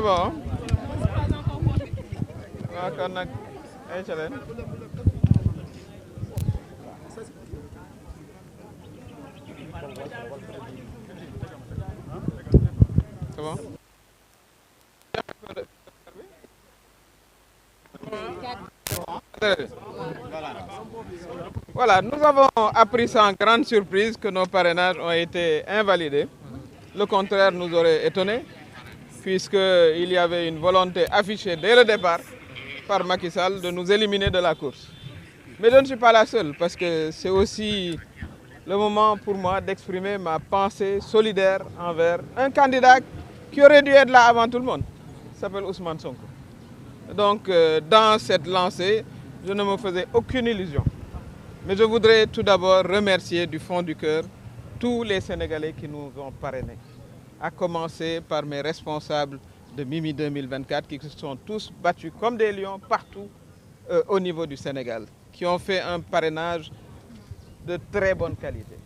bon. waaw kon nag ay caleen. C'est bon? Voilà, nous avons appris sans grande surprise que nos parrainages ont été invalidés. Le contraire nous aurait étonné, puisqu'il y avait une volonté affichée dès le départ par Macky Sall de nous éliminer de la course. Mais je ne suis pas la seule, parce que c'est aussi le moment pour moi d'exprimer ma pensée solidaire envers un candidat qui aurait dû être là avant tout le monde. Il s'appelle Ousmane Sonko. Donc, dans cette lancée, je ne me faisais aucune illusion. Mais je voudrais tout d'abord remercier du fond du cœur tous les Sénégalais qui nous ont parrainés, à commencer par mes responsables de Mimi 2024 qui se sont tous battus comme des lions partout au niveau du Sénégal, qui ont fait un parrainage de très bonne qualité.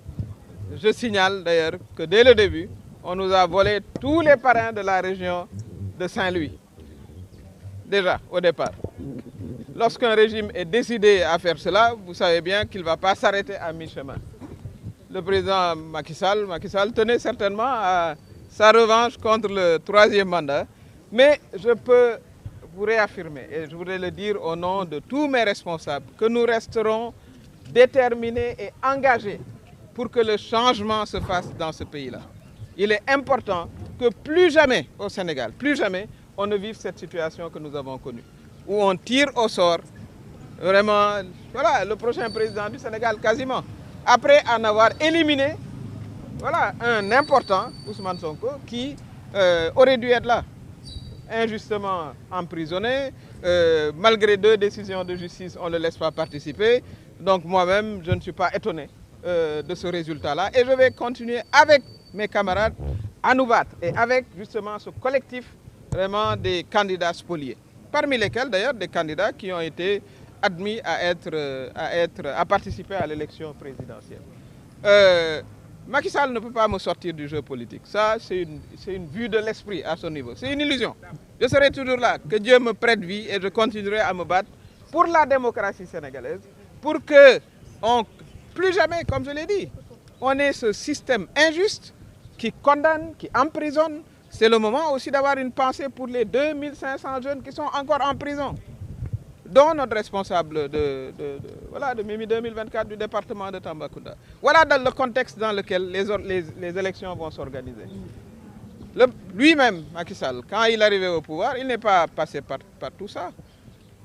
Je signale d'ailleurs que dès le début, on nous a volé tous les parrains de la région de Saint-Louis. Déjà, au départ. Lorsqu'un régime est décidé à faire cela, vous savez bien qu'il ne va pas s'arrêter à mi-chemin. Le président Macky Sall tenait certainement à sa revanche contre le troisième mandat, mais je peux vous réaffirmer, et je voudrais le dire au nom de tous mes responsables, que nous resterons déterminés et engagés pour que le changement se fasse dans ce pays-là. Il est important que plus jamais au Sénégal, plus jamais, on ne vive cette situation que nous avons connue, où on tire au sort vraiment, voilà, le prochain président du Sénégal quasiment, après en avoir éliminé, voilà, un important, Ousmane Sonko, qui aurait dû être là, injustement emprisonné, malgré 2 décisions de justice, on ne le laisse pas participer. Donc moi-même, je ne suis pas étonné de ce résultat-là, et je vais continuer avec mes camarades à nous battre, et avec justement ce collectif vraiment des candidats spoliés, parmi lesquels d'ailleurs des candidats qui ont été admis à participer à l'élection présidentielle. Macky Sall ne peut pas me sortir du jeu politique. Ça, c'est une vue de l'esprit à son niveau. C'est une illusion. Je serai toujours là, que Dieu me prête vie et je continuerai à me battre pour la démocratie sénégalaise, pour que, plus jamais, comme je l'ai dit, on ait ce système injuste qui condamne, qui emprisonne. C'est le moment aussi d'avoir une pensée pour les 2500 jeunes qui sont encore en prison, dont notre responsable de Mimi 2024 du département de Tambacounda. Voilà dans le contexte dans lequel les élections vont s'organiser. Lui-même, Macky Sall, quand il est arrivé au pouvoir, il n'est pas passé par tout ça.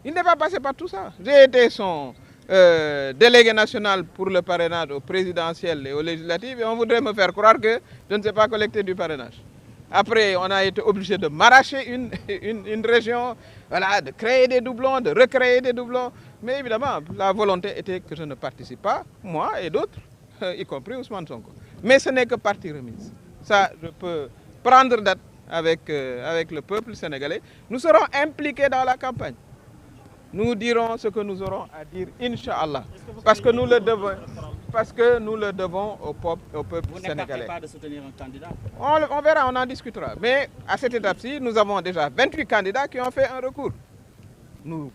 Il n'est pas passé par tout ça. J'ai été son délégué national pour le parrainage au présidentiel et aux législatives, et on voudrait me faire croire que je ne sais pas collecter du parrainage. Après, on a été obligé de m'arracher une région, voilà, de créer des doublons, de recréer des doublons. Mais évidemment, la volonté était que je ne participe pas, moi et d'autres, y compris Ousmane Sonko. Mais ce n'est que partie remise. Ça, je peux prendre date avec le peuple sénégalais. Nous serons impliqués dans la campagne. Nous dirons ce que nous aurons à dire, Inch'Allah, parce que nous le devons au peuple sénégalais. Vous n'êtes pas de soutenir un candidat? On verra, on en discutera. Mais à cette étape-ci, nous avons déjà 28 candidats qui ont fait un recours. Nous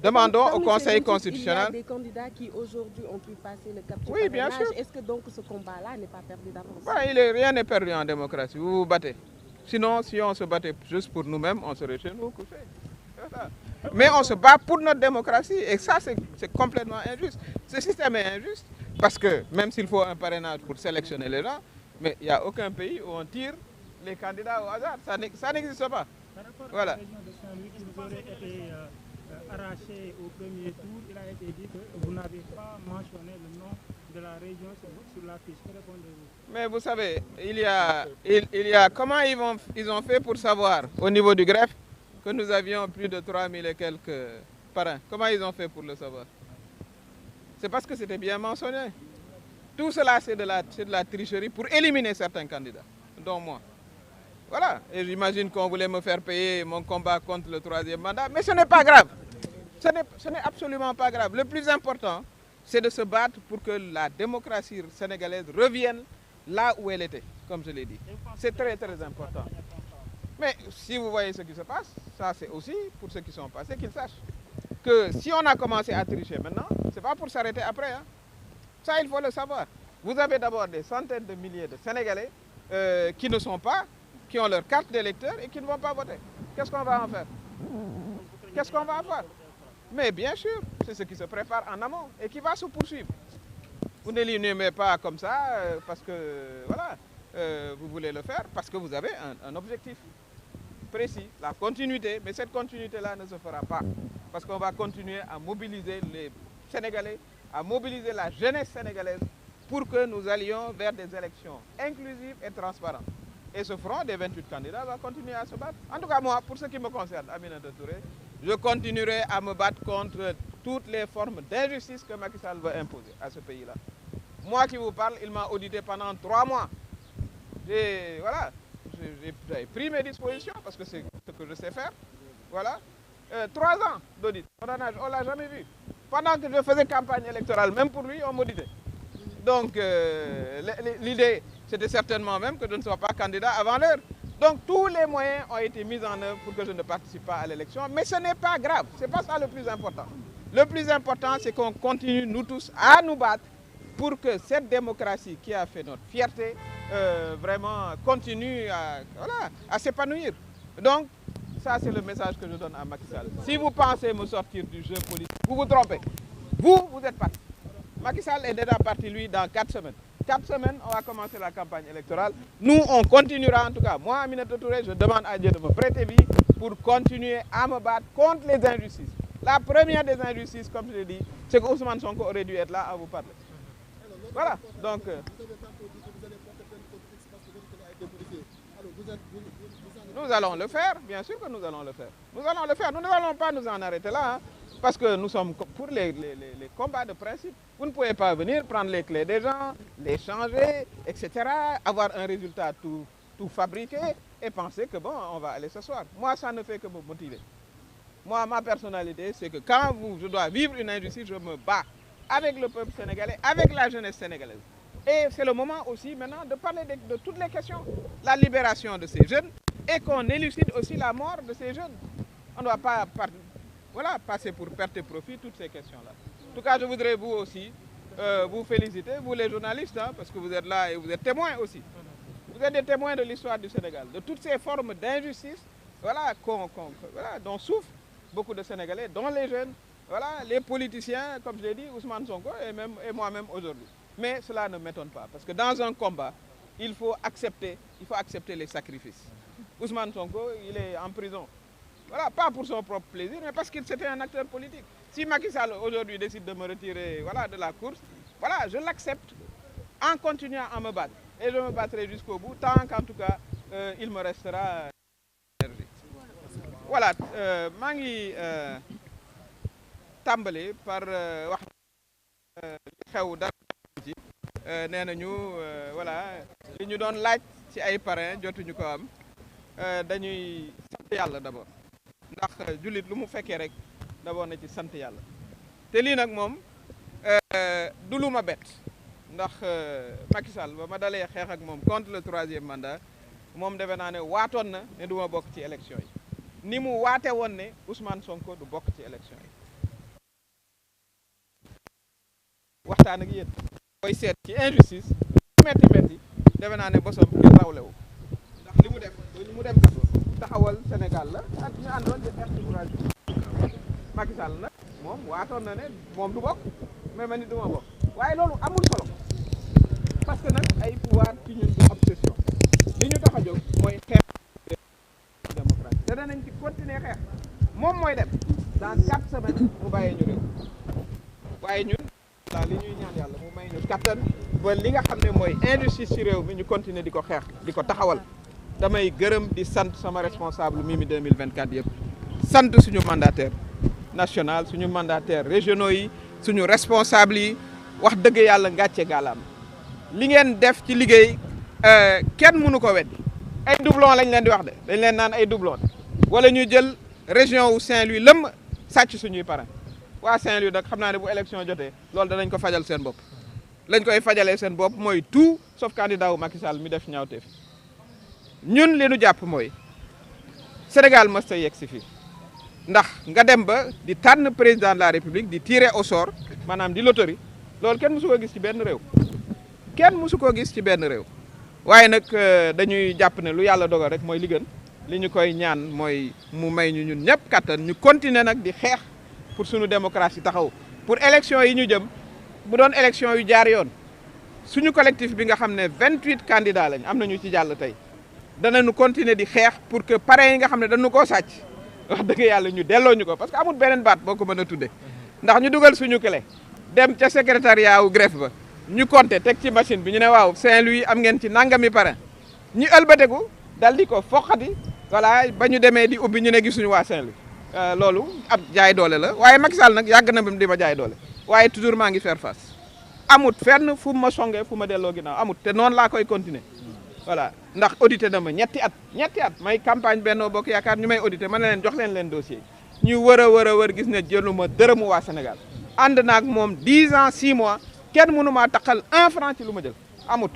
demandons au Conseil constitutionnel... Il y a des candidats qui aujourd'hui ont pu passer le cap du Oui, bien sûr. Est-ce que donc ce combat-là n'est pas perdu d'avance? Rien n'est perdu en démocratie, vous vous battez. Sinon, si on se battait juste pour nous-mêmes, on serait chez nous couchés. Voilà. Mais on se bat pour notre démocratie, et ça c'est complètement injuste. Ce système est injuste parce que même s'il faut un parrainage pour sélectionner les gens, mais il n'y a aucun pays où on tire les candidats au hasard, ça n'existe pas. Voilà. La région de Saint-Louis qui vous aurait été arrachée au premier tour, il a été dit que vous n'avez pas mentionné le nom de la région sur la fiche. Que répondez-vous? Mais vous savez, il y a comment ils ont fait pour savoir au niveau du greffe que nous avions plus de 3000 et quelques parrains. Comment ils ont fait pour le savoir? C'est parce que c'était bien mentionné. Tout cela, c'est de la tricherie pour éliminer certains candidats, dont moi. Voilà. Et j'imagine qu'on voulait me faire payer mon combat contre le troisième mandat. Mais ce n'est pas grave. Ce n'est absolument pas grave. Le plus important, c'est de se battre pour que la démocratie sénégalaise revienne là où elle était, comme je l'ai dit. C'est très, très important. Mais si vous voyez ce qui se passe, ça c'est aussi pour ceux qui sont passés qu'ils sachent que si on a commencé à tricher maintenant, ce n'est pas pour s'arrêter après. Hein. Ça, il faut le savoir. Vous avez d'abord des centaines de milliers de Sénégalais qui ne sont pas, qui ont leur carte d'électeur et qui ne vont pas voter. Qu'est-ce qu'on va en faire? Qu'est-ce qu'on va en faire? Mais bien sûr, c'est ce qui se prépare en amont et qui va se poursuivre. Vous ne l'énumérez pas comme ça parce que voilà, vous voulez le faire, parce que vous avez un objectif précis, la continuité. Mais cette continuité-là ne se fera pas parce qu'on va continuer à mobiliser les Sénégalais, à mobiliser la jeunesse sénégalaise pour que nous allions vers des élections inclusives et transparentes. Et ce front des 28 candidats va continuer à se battre. En tout cas, moi, pour ce qui me concerne, Aminata Touré, je continuerai à me battre contre toutes les formes d'injustice que Macky Sall veut imposer à ce pays-là. Moi qui vous parle, il m'a audité pendant 3 mois. J'ai pris mes dispositions parce que c'est ce que je sais faire. Voilà. 3 ans d'audit. On ne l'a jamais vu. Pendant que je faisais campagne électorale, même pour lui, on m'auditait. Donc, l'idée, c'était certainement même que je ne sois pas candidat avant l'heure. Donc, tous les moyens ont été mis en œuvre pour que je ne participe pas à l'élection. Mais ce n'est pas grave. Ce n'est pas ça le plus important. Le plus important, c'est qu'on continue, nous tous, à nous battre pour que cette démocratie qui a fait notre fierté vraiment continue à s'épanouir. Donc, ça, c'est le message que je donne à Macky Sall. Si vous pensez me sortir du jeu politique, vous vous trompez. Vous êtes parti. Macky Sall est déjà parti, lui, dans 4 semaines. 4 semaines, on va commencer la campagne électorale. Nous, on continuera, en tout cas, moi, Aminata Touré, je demande à Dieu de me prêter vie pour continuer à me battre contre les injustices. La première des injustices, comme je l'ai dit, c'est que Ousmane Sonko aurait dû être là à vous parler. Voilà, donc... nous allons le faire, bien sûr que nous allons le faire. Nous allons le faire, nous n'allons pas nous en arrêter là, hein, parce que nous sommes pour les combats de principe. Vous ne pouvez pas venir prendre les clés des gens, les changer, etc., avoir un résultat tout fabriqué et penser que bon, on va aller ce soir. Moi, ça ne fait que me motiver. Moi, ma personnalité, c'est que quand je dois vivre une injustice, je me bats avec le peuple sénégalais, avec la jeunesse sénégalaise. Et c'est le moment aussi maintenant de parler de toutes les questions. La libération de ces jeunes et qu'on élucide aussi la mort de ces jeunes. On ne doit pas passer pour perte et profit toutes ces questions-là. En tout cas, je voudrais vous aussi vous féliciter, vous les journalistes, hein, parce que vous êtes là et vous êtes témoins aussi. Vous êtes des témoins de l'histoire du Sénégal, de toutes ces formes d'injustice dont souffrent beaucoup de Sénégalais, dont les jeunes, les politiciens, comme je l'ai dit, Ousmane Sonko et moi-même aujourd'hui. Mais cela ne m'étonne pas, parce que dans un combat, il faut accepter les sacrifices. Ousmane Sonko, il est en prison. Voilà, pas pour son propre plaisir, mais parce qu'il c'était un acteur politique. Si Macky Sall aujourd'hui décide de me retirer de la course, je l'accepte en continuant à me battre. Et je me battrai jusqu'au bout, tant qu'en tout cas, il me restera énergie. Voilà, je vais tàmbali par wax xew dara nee nañu li ñu doon laaj ci ay parrain jotuñu ko am dañuy sant yàlla d'abord ndax jullit lu mu fekkee rek d'abord na ci sant yàlla te lii nag moom du lu ma bett ndax Macky Sall ba ma dalee xeex ak moom contre le 3e mandat moom defe naa ne waatoon na ne du ma bokk ci élection yi ni mu waate woon ne Ousmane Sonko du bokk ci élection yi waxtaan ak yéen koy seet ci injustice metti defe naa ne bosom kenn rawlewu ndax li mu def mu dem kaso taxawal Sénégal la ak ñu àndoon di xeex ci courage Macky Sall nag moom waatoon na ne moom du bokk mais man ni du ma bokk waaye loolu amul solo parce que nag ay pouvoir ci ñun du obsession li ñu tax a jóg mooy xeex démocratie te danañ ci continuer xeex moom mooy dem dans 4 semaines mu bàyyee ñu réew waaye ñun li ñuy ñaan yàlla mu may ñu kattan ba li nga xam ne mooy injustice ci réew mi ñu continuer di ko xeex di ko taxawal damay gërëm di sant sama responsable Mimi 2024 yëpp sant suñu mandataire national suñu mandataire régionaux yi suñu responsable yi wax dëgg yàlla ngàcce gaalaam li ngeen def ci liggéey kenn mënu ko weddi ay doublon lañ leen di wax de dañ leen naan ay doublon wala ñu jël région wu Saint-Louis lëmm sàcc suñuy parrain waa Saint-Louis nag xam naa ne bu élection jotee loolu danañ ko fajal seen bopp lañ koy fajalee seen bopp mooy tout sauf candidat wu Macky Sall mi def ñaawteef ñun li nu jàpp mooy Sénégal mës ta yegg si fii ndax nga dem ba di tànn président de la République di tirer au sort maanaam di loterie loolu kenn mësu ko gis ci benn réew kenn mësu koo gis ci benn réew waaye nag dañuy jàpp ne lu yàlla dogal rek mooy li gën li ñu koy ñaan mooy mu may ñu ñun ñëpp kattan ñu continuer nag di xeex pour suñu démocratie taxaw pour élection yi ñu jëm bu doon élection yu jaar yoon suñu collectif bi nga xam ne 28 candidats lañ am nañu ci jàll tey danañu continuer di xeex pour que parrain yi nga xam ne dañu koo sàcc wax dëgg yàlla ñu delloo ñu ko parce que amul beneen baat boo ko mën a tudde ndax ñu dugal suñu clé dem ca secrétariat wu greffe ba ñu compter teg ci machine bi ñu ne waaw Saint-Louis am ngeen ci nangami parrain ñu ëlbateku dal di ko foqati voilà ba ñu demee di ubbi ñu ne gisuñu waa Saint-Louis loolu ab jaay doole la waaye Macky Sall nag yàgg na di ma jaay doole waaye toujours maa ngi faire face amut fenn fu ma songee fu ma delloo ginnaaw amut te noonu laa koy continuer voilà ndax audité na ma ñetti at may campagne Benno Bokk Yaakaar ñu may audité ma ne leen jox leen dossier ñu wër a wër gis ne jëluma dërëmu waa Sénégal ànd naag moom 10 ans 6 mois kenn mënu maa taqal 1 franc ci lu ma jël amut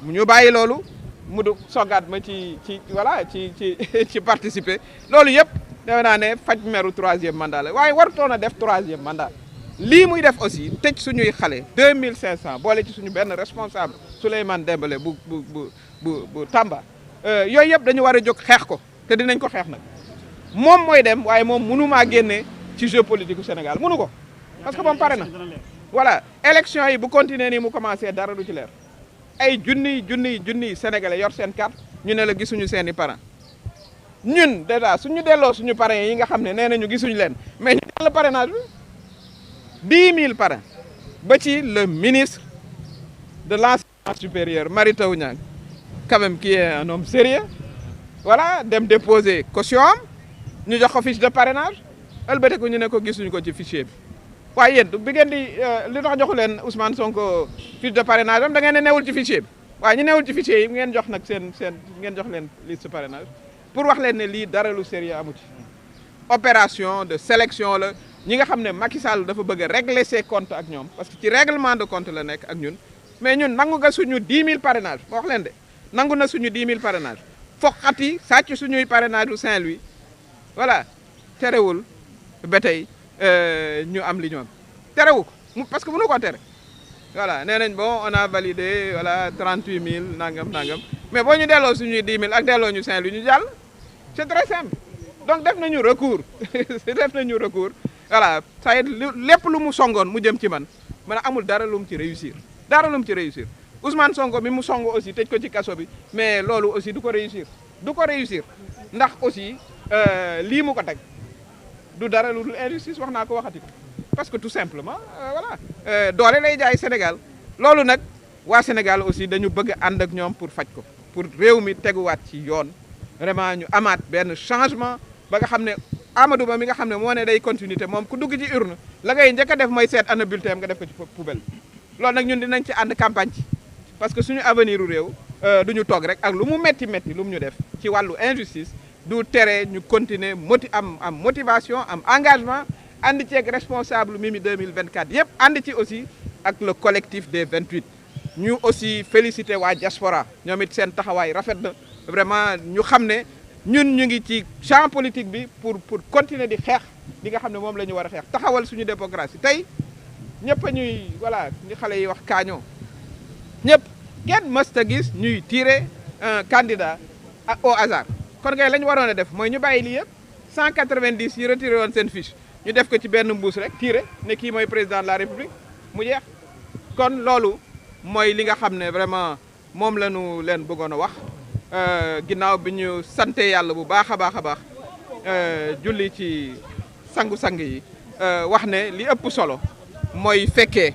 ñu bàyyi loolu mu du soggaat ma ci voilà ci participer loolu yëpp defe naa ne faj meru 3e mandat la waaye warutoon a def 3e mandat lii muy def aussi tëj suñuy xale 2500 boole ci suñu benn responsable Souleymane Dembélé bu Tamba yooyu yëpp dañu war a jóg xeex ko te dinañ ko xeex nag moom mooy dem waaye moom mënu maa génne ci jeu politique u Sénégal mënu ko parce que moom pare na voilà élection yi bu continuer nii mu commencé dara du ci leer ay junniy sénégalais yor seen carte ñu ne la gisuñu seen i parents ñun déjà suñu delloo suñu parents yi nga xam ne nee nañu gisuñu leen mais ñu dell parrainage bi 10 000 parrains ba ci le ministre de l'enseignement supérieur Mary Teuw Niane quand même qui est un homme sérieux voilà dem déposer caution am ñu jox ko fiche de parrainage ëlbate ko ñu ne ko gisuñu ko ci fichier bi waaye yéen bi ngeen di li tax joxu leen Ousmane Sonko fiche de parrainage am da ngeen ne newul ci fichier bi waaye ñu newul ci fichier yi ngeen jox nag seen ngeen jox leen liste parrainage pour wax leen ne lii dara lu sérieux amu ci opération de sélection la ñi nga xam ne Macky Sall dafa bëgg a régler ses comptes ak ñoom parce que ci règlement de compte la nekk ak ñun mais ñun nangu nga suñu 10 000 parrainage ma wax leen de nangu na suñu 10 000 parrainage foqati sàcc suñuy parrainage u Saint-Louis voilà terewul ba tey ñu am li ñu am terewu ko parce que mënu ko tere voilà nee nañ bon on a validé voilà 38 000 nangam mais boo ñu delloo suñuy 10 000 ak delloo ñu Saint-Louis ñu jàll c'est très simple donc def nañu recours voilà ça lépp lu mu songoon mu jëm ci man amul dara lu mu ci réussir Ousmane Sonko mi mu songo aussi tëj ko ci kaso bi mais loolu aussi du ko réussir ndax aussi lii mu ko teg du dara lu dul injustice wax naa ko waxati ko parce que tout simplement voilà doole lay jaay Sénégal loolu nag waa Sénégal aussi dañu bëgg ànd ak ñoom pour faj ko pour réew mi teguwaat ci yoon vraiment ñu amaat benn changement ba nga xam ne Amadou Ba mi nga xam ne moo ne day continuité moom ku dugg ci urne la ngay njëkk a def mooy seet ana bulletin nga def ko ci poubelle loolu nag ñun dinañ ci ànd campagne ci parce que suñu avenir u réew duñu toog rek ak lu mu métti lu mu ñu def ci wàllu injustice du tere ñu continuer am motivation am engagement ànd ci ak responsable Mimi 2024 yëpp ànd ci aussi ak le collectif des 28 ñu aussi féliciter waa diaspora ñoom it seen taxawaay rafet na vraiment ñu xam ne ñun ñu ngi ci champ politique bi pour continuer di xeex li nga xam ne moom la ñu war a xeex taxawal suñu démocratie tey ñëpp a ñuy voilà ni xale yi wax kaañoo ñëpp kenn mësta gis ñuy tirer un candidat au hasard kon kay la ñu waroon a def mooy ñu bàyyi lii yëpp 190 yi retiré woon seen fiche ñu def ko ci benn mbuus rek tiré ne kii mooy président de la république mu jeex kon loolu mooy li nga xam ne vraiment moom la ñu leen bëggoon a wax ginnaaw bi ñu sante yàlla bu baax a baax julli ci sangu-sang yi wax ne li ëpp solo mooy fekkee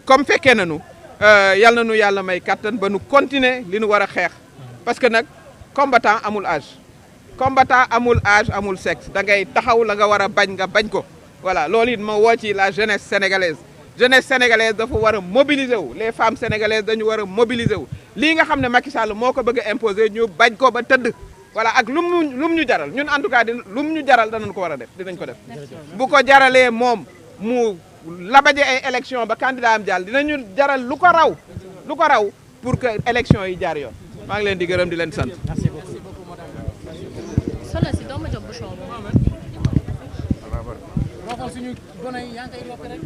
comme fekkee nañu yal na nu yàlla may kattan ba nu continuer li nu war a xeex parce que nag combattant amul âge amul sexe da ngay taxaw la nga war a bañ nga bañ ko voilà loolu it ma woo ci la jeunesse sénégalaise dafa war a mobiliser wu les femmes sénégalaises dañu war a mobiliser wu lii nga xam ne Macky Sall moo ko bëgg a imposer ñu bañ ko ba tëdd voilà ak lu mu ñu jaral ñun en tout cas lu mu ñu jaral danañ ko war a def dinañ ko def bu ko jaralee moom mu labaje ay élection ba candidat am jàll dinañu jaral lu ko raw pour que élection yi jaar yoon maa ngi leen di gërëm di leen sant. solo si doo ma jox bouchon boobu. waxal suñu gone yi yaa ngi koy lokk rek